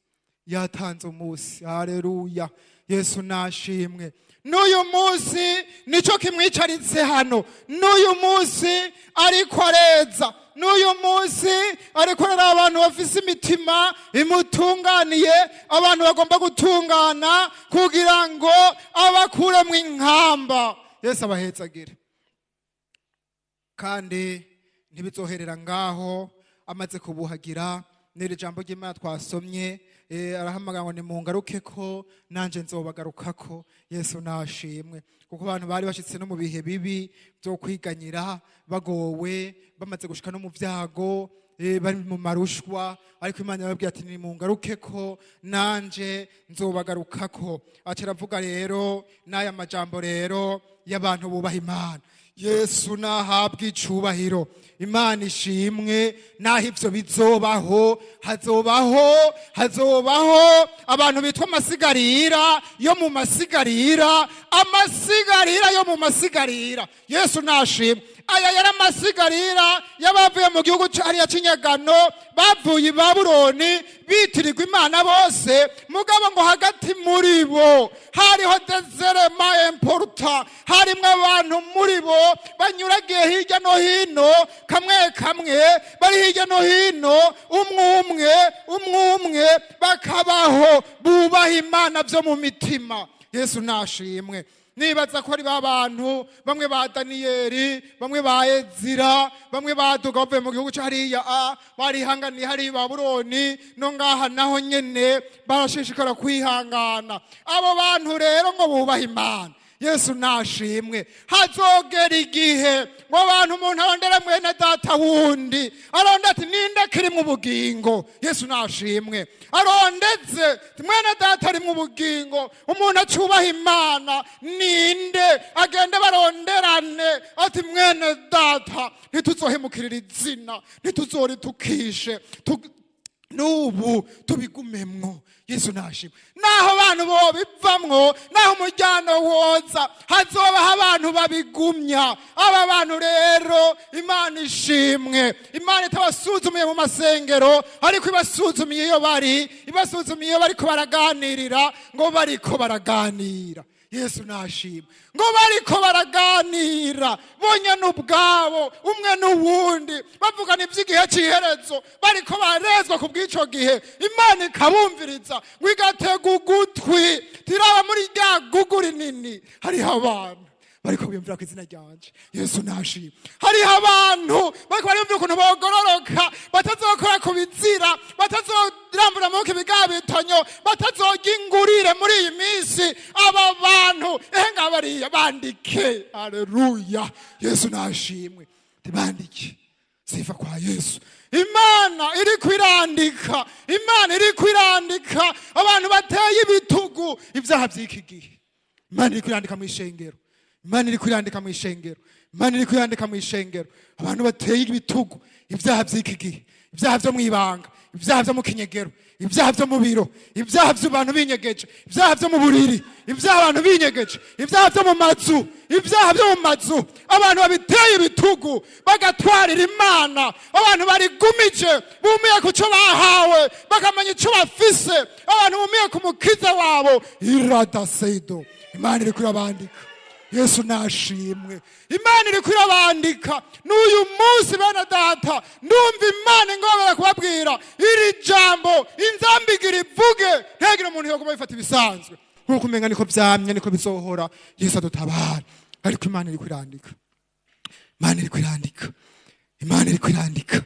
A: yatanze umunsi. Haleluya. Yesu nashimwe. N'uyu munsi nico kimwicaritse hano. N'uyu munsi ariko areza. N'uyu munsi ariko rero abantu bafise imitima imutunganiye, abantu bagomba gutungana kugira ngo abakure mu inkamba. Yesu abahezagire. Kandi ntibizoherera ngaho, amaze kubuhagira n'iri jambo ry'Imana twasomye, arahamagara ngo nimungarukeko nanje nzobagarukako. Yesu nashimwe. Kuko abantu bari bashitse no mu bihe bibi byo kwiganyira, bagowe, bamaze gushika no mu vyago, bari mu marushwa, ariko Imana yababwiye ati nimungarukeko nanje nzobagarukako. Acaravuga rero n'aya majambo rero y'abantu bubaha Imana. Yesu nahabwe icubahiro. Imana ishimwe. Naho ivyo bizobaho, hazobaho abantu bitwa amasigarira yo mu masigarira, amasigarira yo mu masigarira. Yesu nashimwe. Aya yari amasigarira y'abavuye mu gihugu hariya cy'inyagano, bavuye i Babuloni bitirirwa Imana bose, mugabo ngo hagati muri bo hariho dezerema importa, harimwo abantu muri bo banyuragiye hirya no hino, kamwe bari hirya no hino, umwe bakabaho bubaha Imana byo mu mitima. Yesu nashimwe. Nibaza ko ari babantu bamwe ba Daniyeli, bamwe ba Ezira, bamwe baduga bavuye mu gihugu cyariya barihanganiye hari Babuloni, no ngaha naho nyene barashishikara kwihangana. Abo bantu rero ngo bubaha Imana. Yesu nashimwe. Hazogera igihe ngo abantu umuntu arondera mwene data wundi, aronda ati ninde kiri mu bugingo. Yesu nashimwe. Arondeze mwene data ari mu bugingo, umuntu acubaha Imana ninde, agende baronderane ati mwene data ntituzohemukirira izina, ntituzoritukishe, n'ubu tubigumemwo. Yesu nashimwe. Naho abantu bo bivamwo, naho umujyano woza, hazobaho abantu babigumya. Aba bantu rero Imana ishimwe. Imana itabasuzumiye mu masengero, ariko ibasuzumiye iyo bariko baraganirira, ngo bariko baraganira. Yesu nashimwe. Ngo bariko baraganira bonyene ubwabo, umwe n'uwundi, bavugana ivy'igihe c'iherezo, bariko barezwa ku bw'ico gihe. Imana ikabumviriza ngo igatega ugutwi. Tiraba muri rya gugu rinini hariho abantu bariko biyumvira ku izina ryanje. Yesu nashimwe. Hariho abantu bariko bariyumvira ukuntu bogororoka, batazokora ku bizira, batazorambura amaboko ibigabitanyo, batazorya ingurire muri iyi minsi. Aba bantu ehenga bariya bandike. Haleluya. Yesu nashimwe. Tibandike. Sifa kwa Yesu. Imana iri kwirandika. Imana iri kwirandika abantu bateye ibitugu ibyaha by'iki gihe. Imana iri kwirandika mu ishengero, Imana iri kwirandika mu ishengero, Imana iri kwirandika mu ishengero. Abantu bateye ibitugu, ibyaha by'iki gihe, ibyaha byo mu ibanga, ibyaha byo mu kinyegero, ibyaha byo mu biro, ibyaha by'abantu binyegeje, ibyaha byo mu buriri, ibyaha abantu binyegeje, ibyaha byo mu mazu, ibyaha byo mu mazu. Abantu babiteye ibitugu bagatwarira Imana, abantu barigumije bumiye ku cyo bahawe bakamenya icyo bafise, abantu bumiye ku mukiza wabo. Iradaseido, Imana iri kurabandika. Yesu nashimwe. Imana iri kwirabandika n'uyu munsi bene data, ndumva Imana ingobera kubabwira iri jambo inzambigira ivuge, ntagire umuntu yo kubifata ibisanzwe nkuko umenga niko byamye niko bizohora. Yesu adutabara. Ariko Imana iri kwirandika, Imana iri kwirandika, Imana iri kwirandika.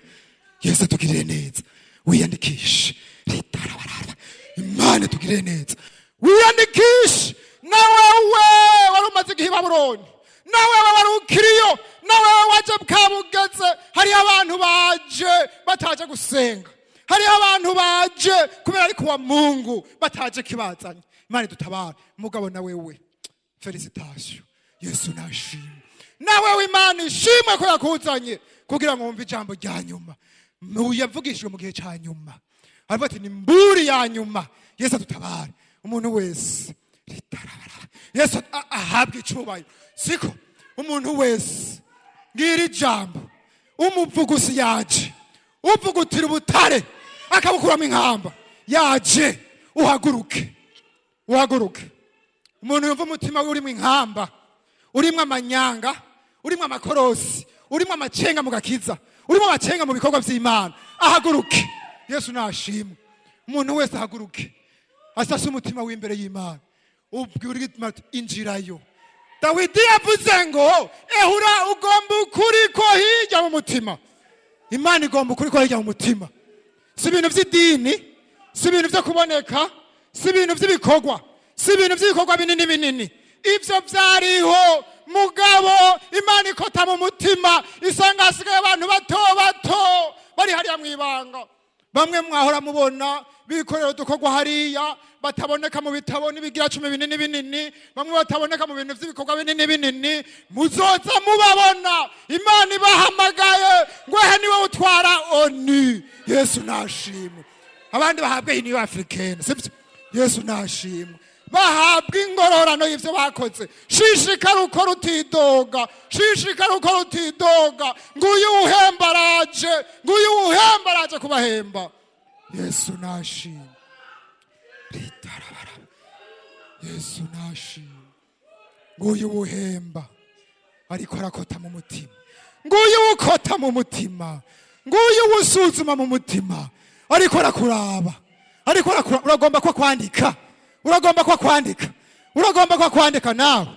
A: Yesu atugirire neza, wiyandikishe. Ritarabarara, Imana atugirire neza, wiyandikishe. Nawewe wari umaze igihe i Babuloni, nawewe wari ukiriyo, nawewe waje bwabugeze. Hari abantu baje bataje gusenga, hari abantu baje kubera ariko wa Mungu bataje kibazanye. Imana idutabara. Mugabo nawewe felicitation, Yesu nashimwe. Nawewe Imana ishimwe ko yakuzanye kugira ngo wumve ijambo rya nyuma, yavugishijwe mu gihe cya nyuma. Aravuga ati ni mburi ya nyuma. Yesu adutabare. Umuntu wese Yesu ahabwe icyubahiro. Siko umuntu wese ngira ijambo umuvugusi yaje, uvugutira ubutare akabukuramo inkamba, yaje uhaguruke, uhaguruke. Umuntu yumva umutima we urimo inkamba, urimo amanyanga, urimo amakorosi, urimo amacenga mu gakiza, urimo amacenga mu bikorwa by'Imana, ahaguruke. Yesu nashimwe. Umuntu wese ahaguruke, asase umutima w'imbere y'Imana, ubwira injirayo. Dawidi yavuze ngo ehura ugomba ukuri ko hirya mu mutima. Imana igomba ukuri ko hirya mu mutima, si ibintu by'idini, si ibintu byo kuboneka, si ibintu by'ibikorwa, si ibintu by'ibikorwa binini binini. Ibyo byariho mugabo Imana ikota mu mutima, isanga hasigaye abantu bato bato bari hariya mu ibanga. Bamwe mwahora mubona bikorera udukorwa hariya bataboneka mu bitabo n'ibigira 10 binini binini, bamwe bataboneka mu bintu by'ibikorwa binini binini. Muzoza mubabona. Imana ibahamagaye ngo he niwe utwara ONU. Yesu nashimwe. Abandi bahabwe Union Africaine, sibyo? Yesu nashimwe. Bahabwe ingororano y'ivyo bakoze. Shishikara ukora utidoga, shishikara ukora utidoga. Nguyu uhemba araje, nguyu uhemba araje kubahemba. Yesu nashimwe. Yesu nashimwe. Nguyu uhemba ariko arakota mu mutima, nguyu ukota mu mutima, nguyu usuzuma mu mutima, ariko arakuraba, ariko uragomba ko kwandika, uragomba ko kwandika, uragomba ko kwandika. Nawe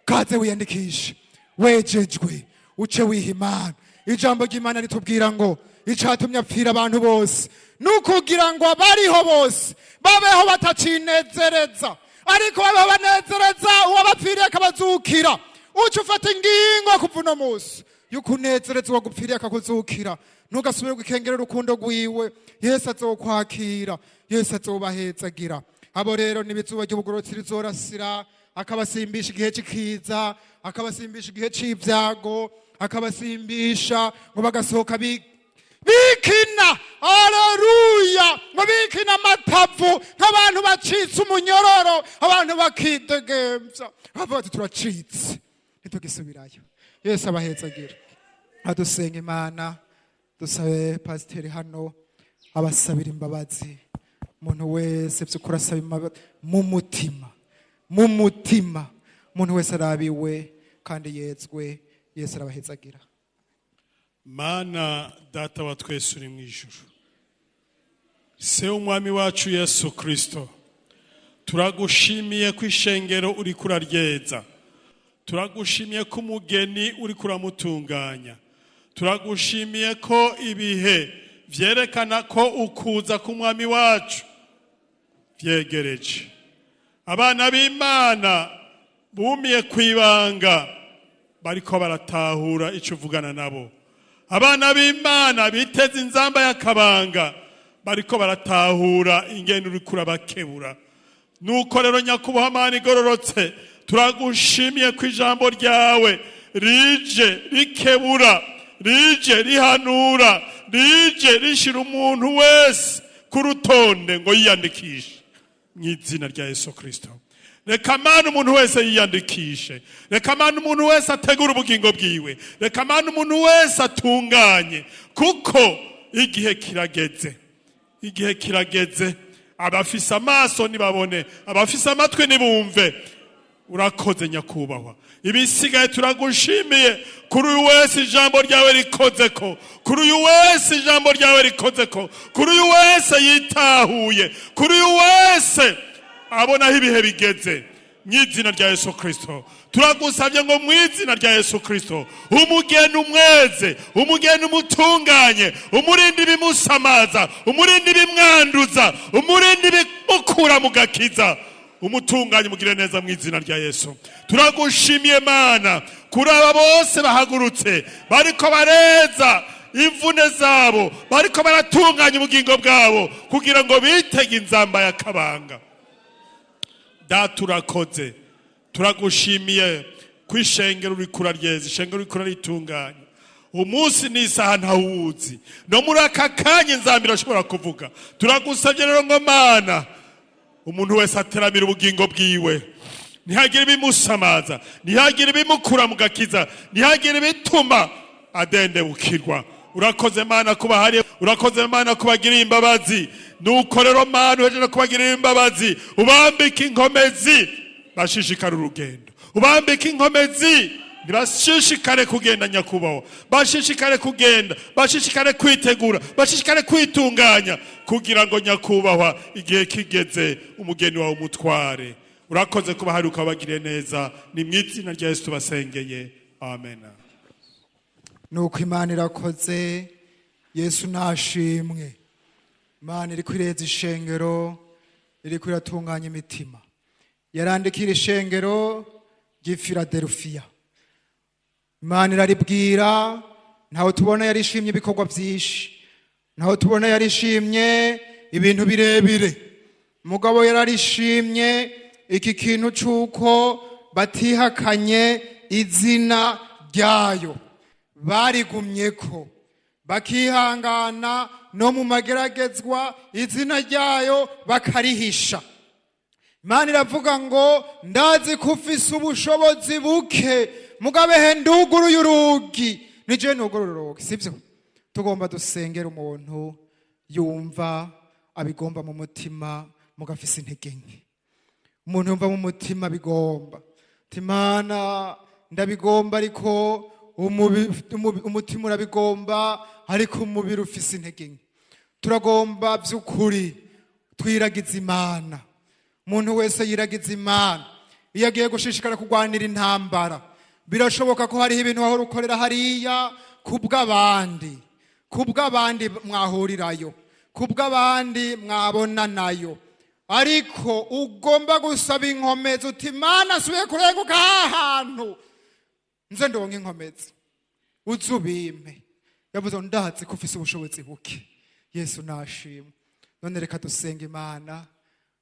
A: kaze wiyandikishe, wejejwe, uce wiha Imana. Ijambo ry'Imana ritubwira ngo icatumye apfira abantu bose nukugira ngo abariho bose babeho batacinezereza, ariko babeho banezereza uwabapfiriye akabazukira. Uca ufata ingingo kuva uno munsi yukunezereza uwagupfiriye akakuzukira. Ntugasubire gukengerera urukundo rwiwe. Yesu azokwakira, Yesu azobahezagira. Abo rero n'ibizuba ry'ubugororotsi rizorasira, akabasimbisha igihe cy'ikiza, akabasimbisha igihe cy'ibyago, akabasimbisha ngo bagasohoka bikina. Haleluya. Ngo bikina amatavu nk'abantu bacitse umunyororo, abantu bakidegemvya bavuga ati turacitse ntitugisubirayo. Yesu abahezagira. Adusenga Imana, dusabe pasiteri hano abasabira imbabazi. Umuntu wese by'ukuri asaba imbabazi mu mutima, mu mutima. Umuntu wese arabiwe kandi yezwe. Yesu arabahezagira.
B: Mana data wa twese uri mu ijuru, se umwami wacu Yesu Kristo, turagushimiye ko ishengero uri kuraryeza, turagushimiye ko umugeni uri kuramutunganya, turagushimiye ko ibihe vyerekana ko ukuza k'umwami wacu vyegereje. Abana b'Imana bumiye kwibanga bariko baratahura ico uvugana nabo. Abana b'Imana biteze inzamba y'akabanga bariko baratahura ingene uri kurabakebura. Nuko rero nyakubahwa Mana igororotse, turagushimiye ko ijambo ryawe rije rikebura, rije rihanura, rije rishira umuntu wese ku rutonde ngo yiyandikishe mu izina rya Yesu Kristo. Reka Mana umuntu wese yiyandikishe, reka Mana umuntu wese ategura ubugingo bwiwe, reka Mana umuntu wese atunganye, kuko igihe kirageze, igihe kirageze. Abafise amaso nibabone, abafise amatwi nibumve. Urakoze nyakubahwa, ibisigaye turagushimiye kuri uyu wese ijambo ryawe rikozeko, kuri uyu wese ijambo ryawe rikozeko, kuri uyu wese yitahuye, kuri uyu wese abonaho ibihe bigeze. Mu izina rya Yesu Kristo turagusabye ngo mu izina rya Yesu Kristo umugeni umweze, umugeni umutunganye, umurindi bimusamaza, umurindi bimwanduza, umurindi bimukura mu gakiza, umutunganye mugire neza mu izina rya Yesu. Turagushimiye Mana kuri aba bose bahagurutse bariko bareza imvune zabo, bariko baratunganya ubugingo bwabo kugira ngo bitege inzamba ya kabanga. Data urakoze, turagushimiye ko ishengero rikura ryeza, ishengero rikura ritunganye. Umunsi n'isaha ntawuzi, no muri aka kanya inzamba irashobora kuvuga. Turagusabye rero ngo Mana umuntu wese ateramira ubugingo bwiwe, ntihagire ibimusamaza, ntihagire ibimukura mu gakiza, ntihagire ibituma adendebukirwa. Urakoze Mana kuba hari, urakoze Mana kubagirira imbabazi. Nuko rero Mana uhejeje kubagirira imbabazi, ubambike inkomezi bashishikara urugendo, ubambike inkomezi ntibashishikare kugenda nyakubahwa, bashishikare kugenda, bashishikare kwitegura, bashishikare kwitunganya kugira ngo nyakubahwa igihe kigeze umugeni wawe umutware. Urakoze kuba hari ukabagiriye neza, ni mu izina rya Yesu tubasengeye, amen.
A: Nuko Imana irakoze, Yesu nashimwe. Imana iri kwireza ishengero, iri kwiratunganya imitima. Yarandikira ishengero ry'Ifiladelfiya. Imana iraribwira, ntaho tubona yarishimye ibikorwa byinshi, ntaho tubona yarishimye ibintu birebire. Mugabo yararishimye iki kintu cyuko batihakanye izina ryayo, barigumyeko, bakihangana no mu mageragezwa izina ryayo bakarihisha. Imana iravuga ngo ndazi ko ufise ubushobozi buke, mugabe nduguruye urugi. Nije nugurura urugi, sibyo? Tugomba dusengera umuntu yumva abigomba mu mutima, mugafise intege nke. Umuntu yumva mu mutima bigomba, Imana ndabigomba ariko umutima urabigomba ariko umubiri ufise intege nke. Turagomba by'ukuri twiragiza Imana. Umuntu wese yiragiza Imana iyo agiye gushishikara kurwanira intambara. Birashoboka ko hariho ibintu wahora ukorera hariya kubw'abandi, kubw'abandi mwahurirayo, kubw'abandi mwabona nayo, ariko ugomba gusaba inkomezi uti Imana subiye kurenguka ahantu nze ndonke inkomezi uzubime. Yavuze ndazi ko ufise ubushobozi buke. Yesu nashimwe. None reka dusenga Imana.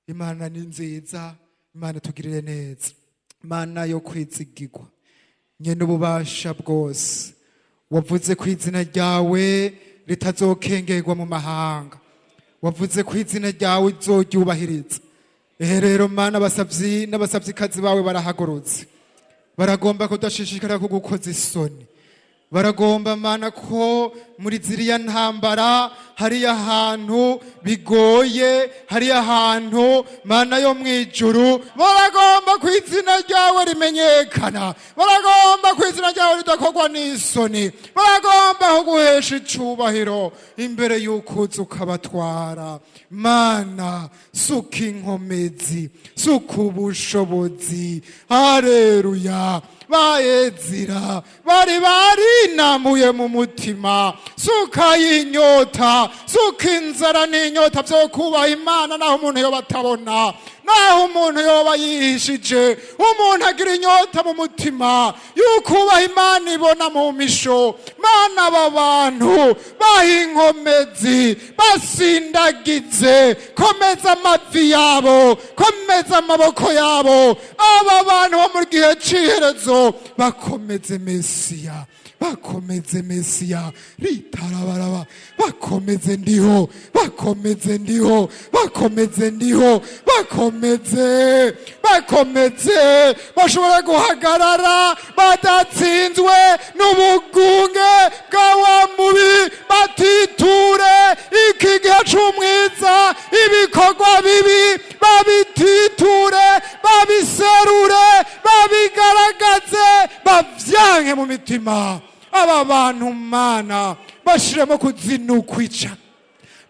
A: Imana ni nziza, Imana tugirire neza, Imana yo kwizigirwa, nyene ububasha bwose. Wavuze ko izina ryawe ritazokengerwa mu mahanga, wavuze ko izina ryawe uzoryubahiriza. Rero Mana abasavyi n'abasavyikazi bawe barahagurutse, baragomba kudashishikara kugukoza isoni, baragomba Mana ko muri ziriya ntambara hariya ahantu bigoye, hariya ahantu Mana yo mwijuru baragomba ko izina ryawe rimenyekana, baragomba ko izina ryawe ridakorwa n'isoni, baragomba kuguhesha icubahiro imbere y'ukuza ukabatwara. Mana suka inkomezi, suka ubushobozi. Haleluya. Baezira bari barinamuye mu mutima, suka y'inyota, suka inzara n'inyota byo kubaha Imana naho umuntu yo batabona, naho umuntu yoba yihishije, umuntu agira inyota mu mutima yukubaha Imana ibona mu misho. Mana, aba bantu baha inkomezi, basindagize, komeza amavi yabo, komeza amaboko yabo. Aba bantu bo mu gihe c'iherezo bakomeze Mesiya, bakomeze Mesiya, ritarabaraba, bakomeze ndiho, bakomeze ndiho, bakomeze ndiho, bakomeze, bakomeze, bashobora guhagarara badatsinzwe n'ubugunge bw'awa mubi, batiture iki gihe c'umwiza, ibikorwa bibi babititure, babiserure, babigaragaze, bavyanke mu mitima. Aba bantu Mana bashiremo kuzinukwa icaha,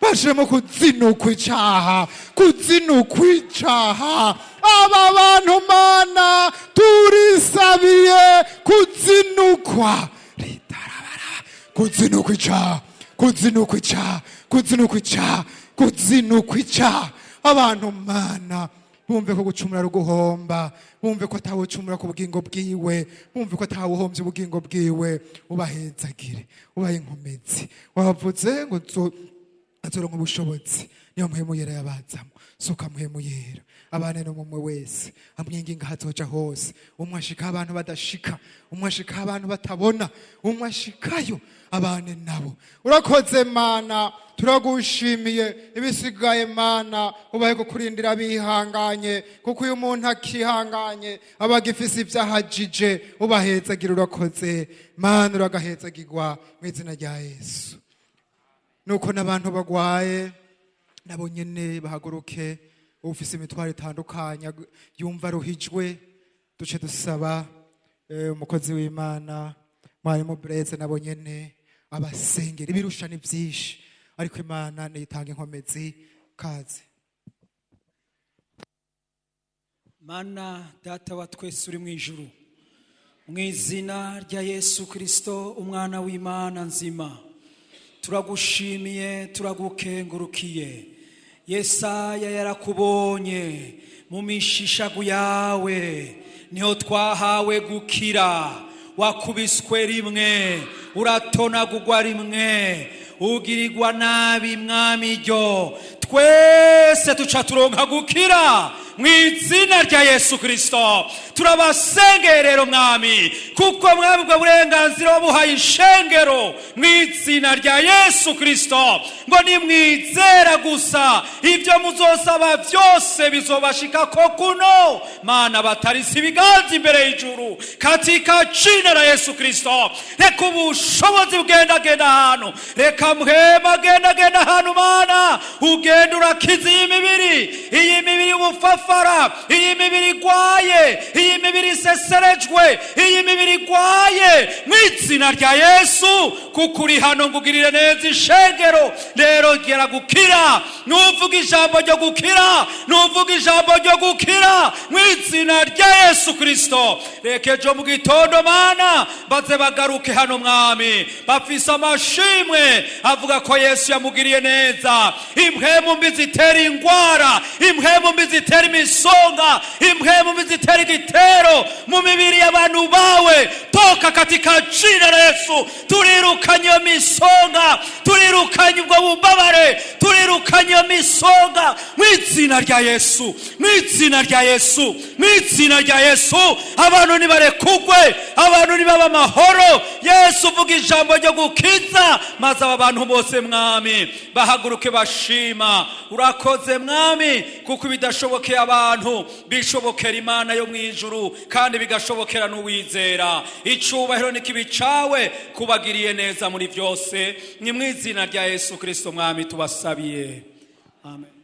A: bashiremo kuzinukwa icaha, kuzinukwa icaha. Aba bantu Mana turisabiye kuzinukwa, ritarabara, kuzinukwa icaha, kuzinukwa icaha, kuzinukwa icaha, kuzinukwa icaha. Abantu Mana bumve ko gucumura ruguhomba, bumve ko atawucumura ku bugingo bwiwe, bumve ko atawuhombye ubugingo bwiwe. Ubahezagire, ubahe inkomezi. Wavuze ngo azoronka ubushobozi, niyo mpwemu yera yabazamo. Suka mpwemu yera abane n'umwe wese, amwinginga hazoja hose. Umwe ashika abantu badashika, umwe ashika abantu batabona, umwe ashikayo abane nabo. Urakoze Mana, turagushimiye. Ibisigaye Mana ubahe kukurindira bihanganye, kuko uyu muntu akihanganye aba agifise ivyahajije. Ubahezagire, urakoze Mana, uragahezagirwa mu izina rya Yesu. Nuko n'abantu bagwaye nabo nyene bahaguruke, ufise imitwaro itandukanye yumva ruhijwe, duce dusaba umukozi w'Imana Mwarimu Blaise nabo nyene abasengera. Ibirusha ni vyinshi, ariko Imana niyitanga inkomezi. Kaze
C: Mana Data wa twese uri mu ijuru, mu izina rya Yesu Kristo umwana w'Imana nzima, turagushimiye, turagukengurukiye. Yesaya yarakubonye mu mishishagu yawe, niho twahawe gukira. Wakubiswe rimwe, uratonagurwa rimwe, ugirirwa nabi mwami ryo, twese tuca turonka gukira mu izina rya Yesu Kristo. Turabasengera rero mwami, kuko mwami bwa burenganzira wabuhaye ishengero mu izina rya Yesu Kristo, ngo nimwizera gusa ibyo muzosaba byose bizobashika ko kuno. Mana, batarisi ibiganza imbere y'ijuru katika jina la Yesu Kristo. Reka ubushobozi bugendagenda ahantu, reka mpwema agendagenda ahantu Mana, ugenda urakiza iyi mibiri y'ubufafara, iyi mibiri igwaye, iyi mibiri iseserejwe, iyi mibiri igwaye mu izina rya Yesu. Kuko uri hano ngo ugirire neza ishengero. Rero gera gukira, nuvuga ijambo ryo gukira, nuvuga ijambo ryo gukira mu izina rya Yesu Kristo. Reka ejo mu gitondo Mana baze bagaruke hano mwami, bafise amashimwe avuga ko Yesu yamugiriye neza. Impwemu mbi zitera ingwara, impwemu mbi zitera imisonga, impwemu mbi zitera igitero mu mibiri y'abantu bawe, toka katika jina la Yesu. Turirukanye iyo misonga, turirukanye ubwo bubabare, turirukanye iyo misonga mu izina rya Yesu, mu izina rya Yesu, mu izina rya Yesu. Abantu nibarekugwe, abantu nibaba amahoro. Yesu uvuga ijambo ryo gukiza, maze aba bantu bose mwami bahaguruke bashima. Urakoze mwami, kuko bidashobokeye abantu bishobokera Imana yo mu ijuru, kandi bigashobokera n'uwizera. Icubahiro nikibi cawe, kubagiriye neza muri byose. Ni mu izina rya Yesu Kristo mwami tubasabiye, amen.